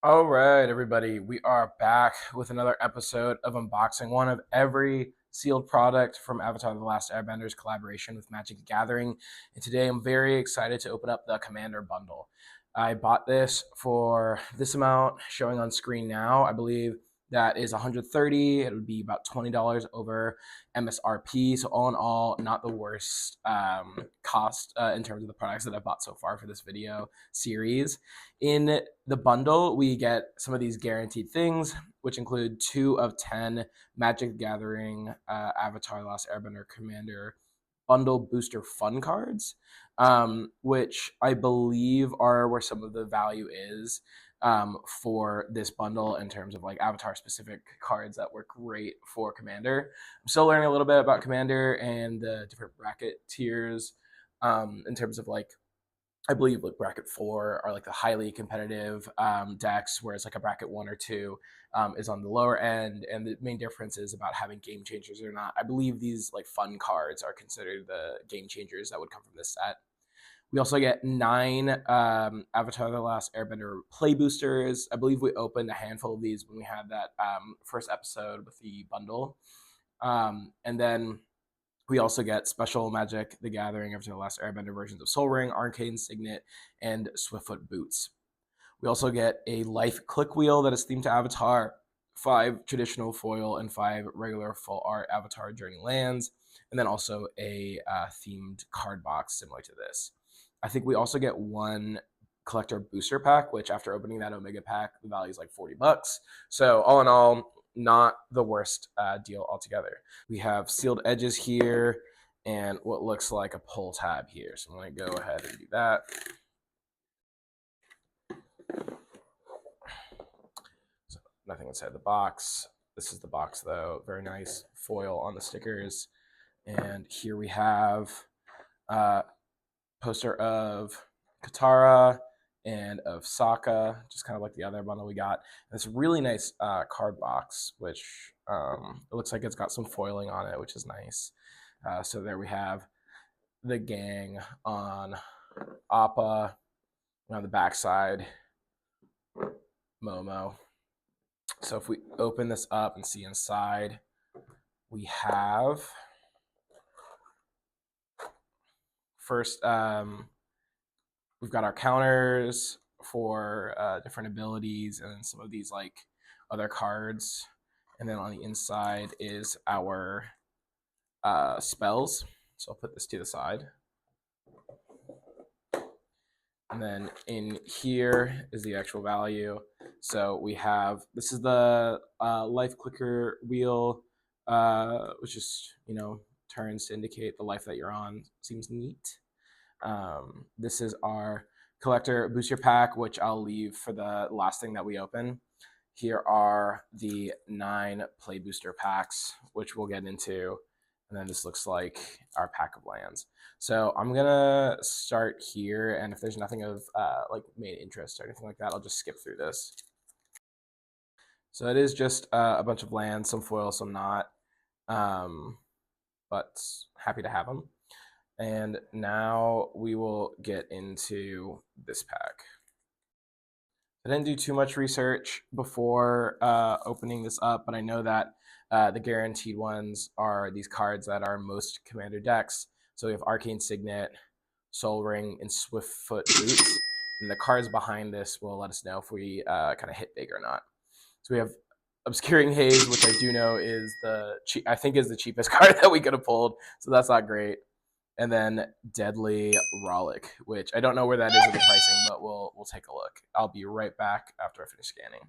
All right, everybody, we are back with another episode of unboxing one of every sealed product from Avatar: The Last Airbender's collaboration with Magic the Gathering. And today I'm very excited to open up the Commander bundle. I bought this for this amount showing on screen now. I believe that is 130. It would be about $20 over MSRP. So all in all, not the worst cost in terms of the products that I've bought so far for this video series. In the bundle, we get some of these guaranteed things, which include 2 of 10 Magic the Gathering Avatar: Last Airbender Commander bundle booster fun cards, which I believe are where some of the value is for this bundle in terms of like Avatar specific cards that work great for Commander. I'm still learning a little bit about Commander and the different bracket tiers in terms of like I believe like bracket 4 are like the highly competitive decks, whereas like a bracket 1 or 2 is on the lower end. And the main difference is about having game changers or not. I believe these like fun cards are considered the game changers that would come from this set. We also get 9 Avatar: The Last Airbender play boosters. I believe we opened a handful of these when we had that first episode with the bundle. And then we also get special Magic the Gathering Avatar: The Last Airbender versions of Soul Ring, Arcane Signet, and Swiftfoot Boots. We also get a Life Click Wheel that is themed to Avatar, 5 traditional foil and 5 regular full art Avatar Journey lands, and then also a themed card box similar to this. I think we also get one collector booster pack, which after opening that Omega pack, the value is like $40. So all in all, not the worst deal altogether. We have sealed edges here and what looks like a pull tab here. So I'm going to go ahead and do that. So nothing inside the box. This is the box though. Very nice foil on the stickers. And here we have a poster of Katara and of Sokka, just kind of like the other bundle we got. And it's a really nice card box, which it looks like it's got some foiling on it, which is nice. So there we have the gang on Appa, and on the backside, Momo. So if we open this up and see inside, we have first, we've got our counters for different abilities and some of these like other cards. And then on the inside is our spells. So I'll put this to the side. And then in here is the actual value. So we have, this is the life clicker wheel, which just, turns to indicate the life that you're on. Seems neat. This is our collector booster pack, which I'll leave for the last thing that we open. Here are the 9 play booster packs, which we'll get into. And then this looks like our pack of lands. So I'm gonna start here, and if there's nothing of like main interest or anything like that, I'll just skip through this. So it is just a bunch of lands, some foil, some not, but happy to have them. And now we will get into this pack. I didn't do too much research before opening this up, but I know that the guaranteed ones are these cards that are most Commander decks. So we have Arcane Signet, Soul Ring, and Swiftfoot Boots. And the cards behind this will let us know if we kind of hit big or not. So we have Obscuring Haze, which I do know is I think is the cheapest card that we could have pulled. So that's not great. And then Deadly Rollick, which I don't know where that is in the pricing, but we'll take a look. I'll be right back after I finish scanning.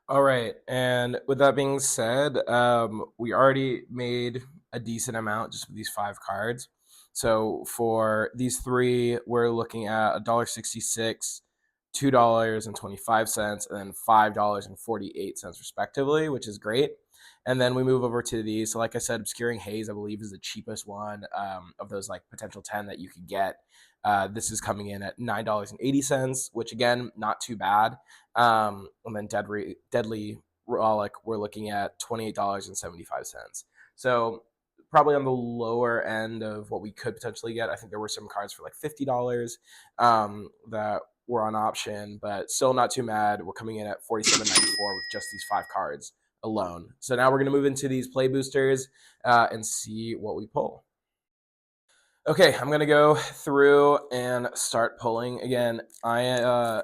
All right, and with that being said, we already made a decent amount just with these 5 cards. So for these 3, we're looking at $1.66, $2.25, and then $5.48 respectively, which is great. And then we move over to these. So like I said, Obscuring Haze, I believe, is the cheapest one of those like potential 10 that you could get. This is coming in at $9.80, which again, not too bad. And then Deadly Rollick, we're looking at $28.75. So probably on the lower end of what we could potentially get. I think there were some cards for like $50 that were on option, but still not too mad. We're coming in at 47.94 with just these 5 cards alone. So now we're going to move into these play boosters and see what we pull. Okay, I'm going to go through and start pulling. Again, I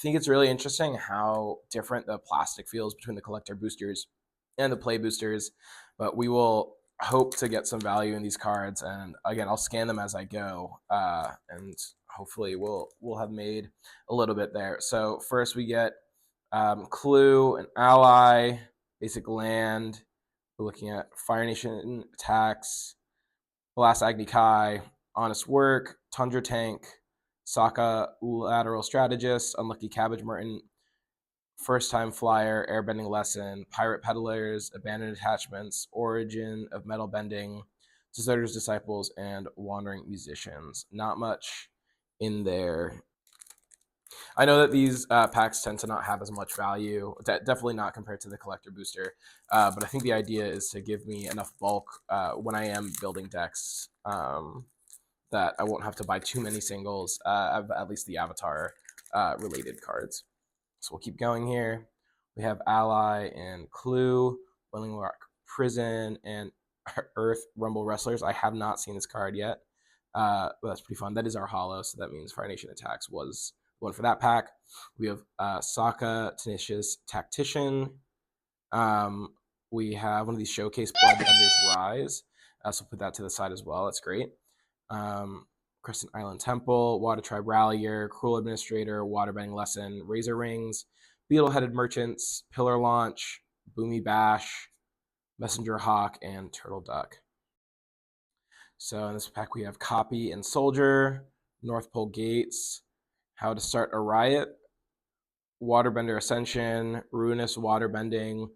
think it's really interesting how different the plastic feels between the collector boosters and the play boosters, but we will hope to get some value in these cards. And again, I'll scan them as I go, and hopefully we'll have made a little bit there. So first we get Clue, an ally, basic land. We're looking at Fire Nation attacks, Blast Agni Kai, Honest Work, Tundra Tank, Sokka Lateral Strategist, Unlucky Cabbage Merchant, First Time Flyer, Airbending Lesson, Pirate Peddlers, Abandoned Attachments, Origin of Metal Bending, Deserters Disciples, and Wandering Musicians. Not much in there. I know that these packs tend to not have as much value, definitely not compared to the collector booster, but I think the idea is to give me enough bulk when I am building decks that I won't have to buy too many singles of at least the avatar related cards. So we'll keep going here. We have Ally and Clue, Willing Rock Prison, and Earth Rumble Wrestlers. I have not seen this card yet, but that's pretty fun. That is our holo, so that means Fire Nation Attacks was one for that pack. We have Sokka, Tenacious Tactician. We have one of these Showcase Bloodbender's Rise. So put that to the side as well. That's great. Crescent Island Temple, Water Tribe Rallier, Cruel Administrator, Waterbending Lesson, Razor Rings, Beetle-Headed Merchants, Pillar Launch, Boomy Bash, Messenger Hawk, and Turtle Duck. So in this pack we have Copy and Soldier, North Pole Gates, How to Start a Riot, Waterbender Ascension, Ruinous Waterbending,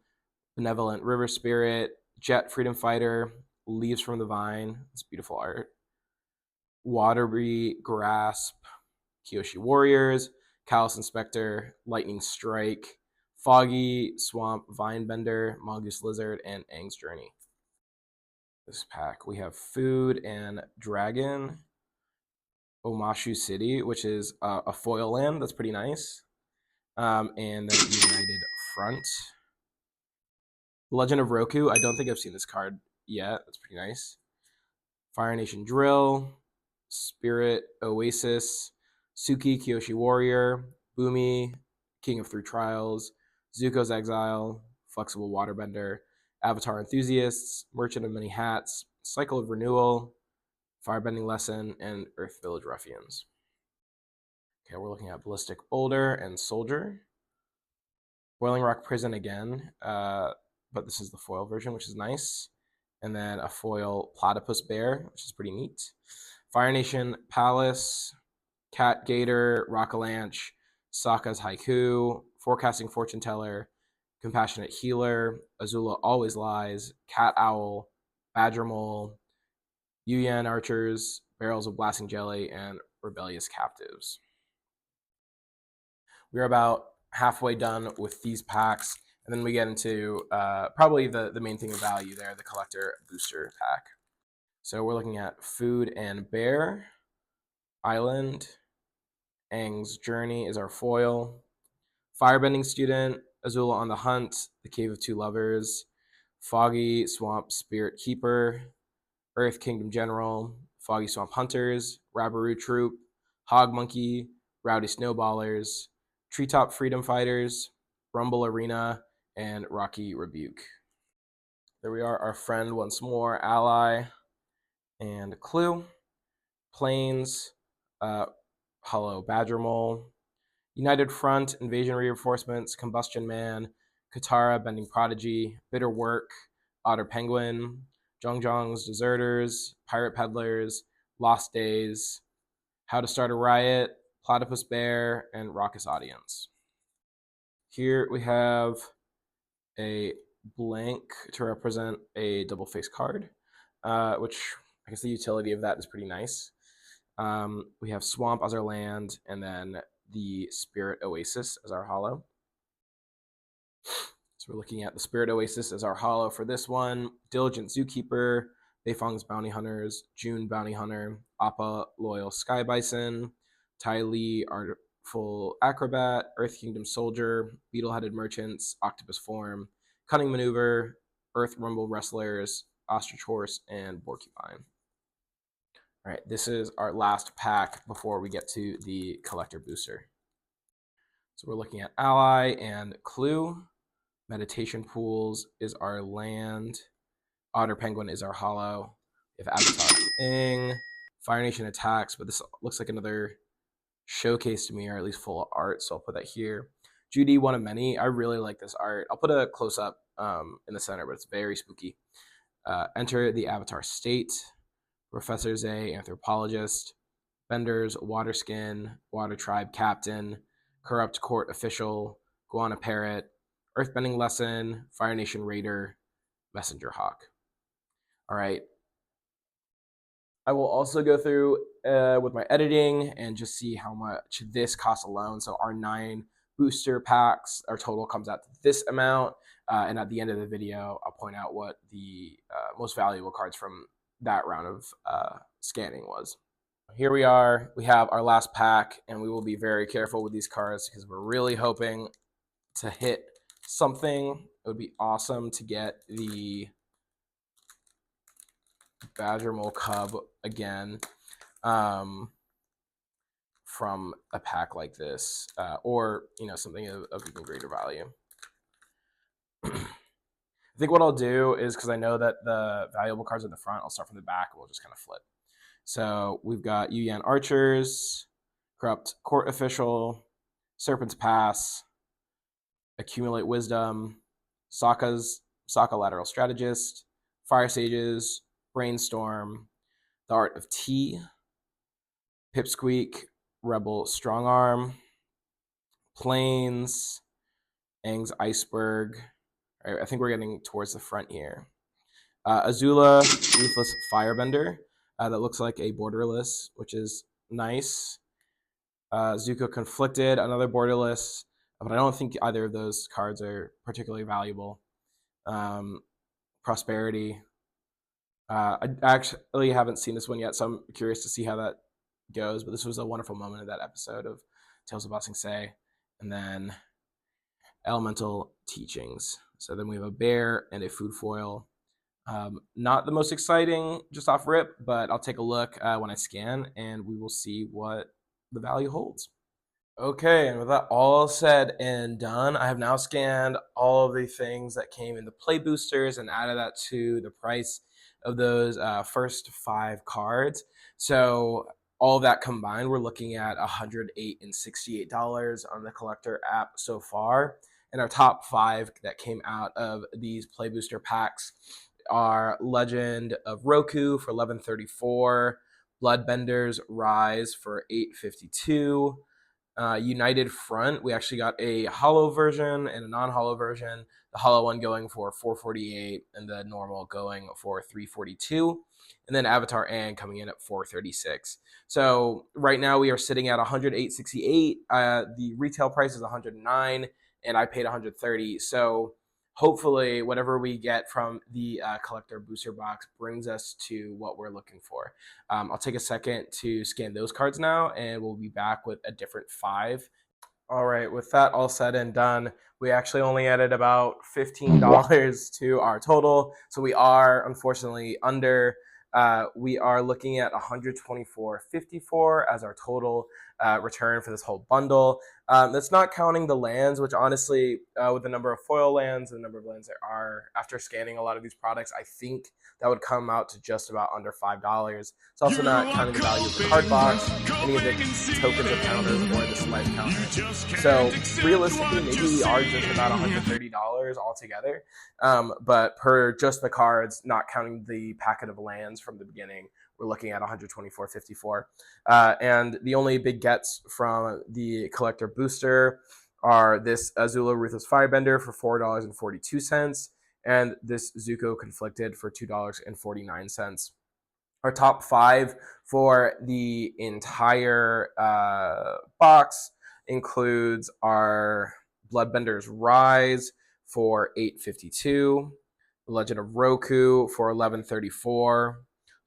Benevolent River Spirit, Jet Freedom Fighter, Leaves from the Vine. It's beautiful art. Watery Grasp, Kyoshi Warriors, Callous Inspector, Lightning Strike, Foggy Swamp Vinebender, Mongoose Lizard, and Aang's Journey. This pack we have Food and Dragon, Omashu City, which is a foil land. That's pretty nice. And then United Front. Legend of Roku. I don't think I've seen this card yet. That's pretty nice. Fire Nation Drill, Spirit Oasis, Suki Kyoshi Warrior, Boomy, King of Three Trials, Zuko's Exile, Flexible Waterbender, Avatar Enthusiasts, Merchant of Many Hats, Cycle of Renewal, Firebending Lesson, and Earth Village Ruffians. Okay, we're looking at Ballistic Boulder and Soldier. Boiling Rock Prison again, but this is the foil version, which is nice. And then a foil Platypus Bear, which is pretty neat. Fire Nation Palace, Cat Gator, Rockalanche, Sokka's Haiku, Forecasting Fortune Teller, Compassionate Healer, Azula Always Lies, Cat Owl, Badger Mole, Yuyan Archers, Barrels of Blasting Jelly, and Rebellious Captives. We're about halfway done with these packs, and then we get into probably the main thing of value there, the collector booster pack. So we're looking at Food and Bear, Island, Aang's Journey is our foil, Firebending Student, Azula on the Hunt, The Cave of Two Lovers, Foggy Swamp Spirit Keeper, Earth Kingdom General, Foggy Swamp Hunters, Rabaroo Troop, Hog Monkey, Rowdy Snowballers, Treetop Freedom Fighters, Rumble Arena, and Rocky Rebuke. There we are, our friend once more, Ally, and Clue, Plains, Hollow Badger Mole, United Front, Invasion Reinforcements, Combustion Man, Katara, Bending Prodigy, Bitter Work, Otter Penguin, Zhongzhong's Deserters, Pirate Peddlers, Lost Days, How to Start a Riot, Platypus Bear, and Raucous Audience. Here we have a blank to represent a double face card, which I guess the utility of that is pretty nice. We have Swamp as our land, and then the Spirit Oasis as our holo. So we're looking at the Spirit Oasis as our holo for this one. Diligent Zookeeper, Beifong's Bounty Hunters, June Bounty Hunter, Appa Loyal Sky Bison, Tai Li Full Acrobat, Earth Kingdom Soldier, Beetle-Headed Merchants, Octopus Form, Cunning Maneuver, Earth Rumble Wrestlers, Ostrich Horse, and Porcupine. All right, this is our last pack before we get to the collector booster. So we're looking at Ally and Clue. Meditation Pools is our land. Otter Penguin is our hollow. We have Avatar Ing. Fire Nation Attacks, but this looks like another showcase to me, or at least full art, so I'll put that here. Judy, one of many. I really like this art. I'll put a close-up in the center, but it's very spooky. Enter the Avatar State. Professor Zay, Anthropologist. Bender's Waterskin, Water Tribe Captain. Corrupt Court Official. Guana Parrot. Earthbending Lesson. Fire Nation Raider. Messenger Hawk. All right. I will also go through with my editing and just see how much this costs alone. So our 9 booster packs, our total comes out to this amount. And at the end of the video, I'll point out what the most valuable cards from that round of scanning was. Here we are. We have our last pack, and we will be very careful with these cards because we're really hoping to hit something. It would be awesome to get the Badger Mole Cub again from a pack like this, or something of even greater value. I think what I'll do is, because I know that the valuable cards at the front, I'll start from the back and we'll just kind of flip. So we've got Yuyan Archers, Corrupt Court Official, Serpent's Pass, Accumulate Wisdom, Sokka Lateral Strategist, Fire Sages, Brainstorm, The Art of Tea, Pipsqueak, Rebel Strongarm, Plains, Aang's Iceberg. All right, I think we're getting towards the front here. Azula, Ruthless Firebender. That looks like a borderless, which is nice. Zuko Conflicted, another borderless, but I don't think either of those cards are particularly valuable. Prosperity. I actually haven't seen this one yet, so I'm curious to see how that goes, but this was a wonderful moment of that episode of Tales of Ba Sing Se. And then Elemental Teachings. So then we have a bear and a food foil. Not the most exciting just off rip, but I'll take a look when I scan, and we will see what the value holds. Okay, and with that all said and done, I have now scanned all of the things that came in the play boosters and added that to the price of those first 5 cards. So all of that combined, we're looking at $108 and $68 on the collector app so far. And our top 5 that came out of these play booster packs are Legend of Roku for $11.34, Bloodbender's Rise for $8.52. United Front, we actually got a hollow version and a non-hollow version. The hollow one going for $4.48 and the normal going for $3.42. And then Avatar Aang coming in at $4.36. So right now we are sitting at $108.68. The retail price is $109, and I paid $130. So hopefully whatever we get from the collector booster box brings us to what we're looking for. I'll take a second to scan those cards now, and we'll be back with a different 5. All right, with that all said and done, we actually only added about $15 to our total, so we are unfortunately under. We are looking at $124.54 as our total return for this whole bundle. That's not counting the lands, which honestly, with the number of foil lands and the number of lands there are, after scanning a lot of these products, I think that would come out to just about under $5. It's also not counting the value of the card box, any of the tokens of counters, or the life counter. So realistically, maybe we are just about $130 altogether. But per just the cards, not counting the packet of lands from the beginning, we're looking at $124.54. And the only big gets from the collector booster are this Azula Ruthless Firebender for $4.42 and this Zuko Conflicted for $2.49. Our top 5 for the entire box includes our Bloodbender's Rise for $8.52, The Legend of Roku for $11.34,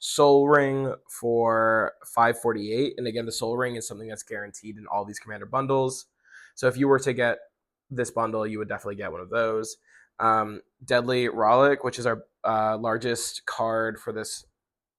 Soul Ring for 548. And again, the Soul Ring is something that's guaranteed in all these Commander bundles. So if you were to get this bundle, you would definitely get one of those. Deadly Rollick, which is our largest card for this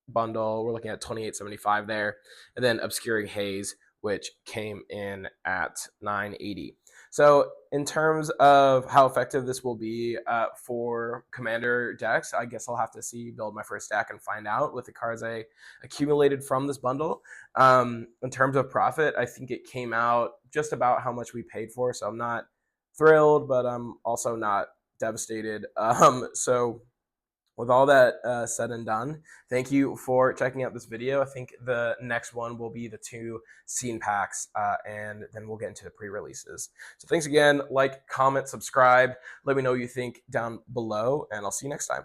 bundle. We're looking at 2875 there. And then Obscuring Haze, which came in at 980. So in terms of how effective this will be for Commander decks, I guess I'll have to build my first deck and find out with the cards I accumulated from this bundle. In terms of profit, I think it came out just about how much we paid for. So I'm not thrilled, but I'm also not devastated. So with all that said and done, thank you for checking out this video. I think the next one will be the 2 scene packs, and then we'll get into the pre-releases. So thanks again. Like, comment, subscribe. Let me know what you think down below, and I'll see you next time.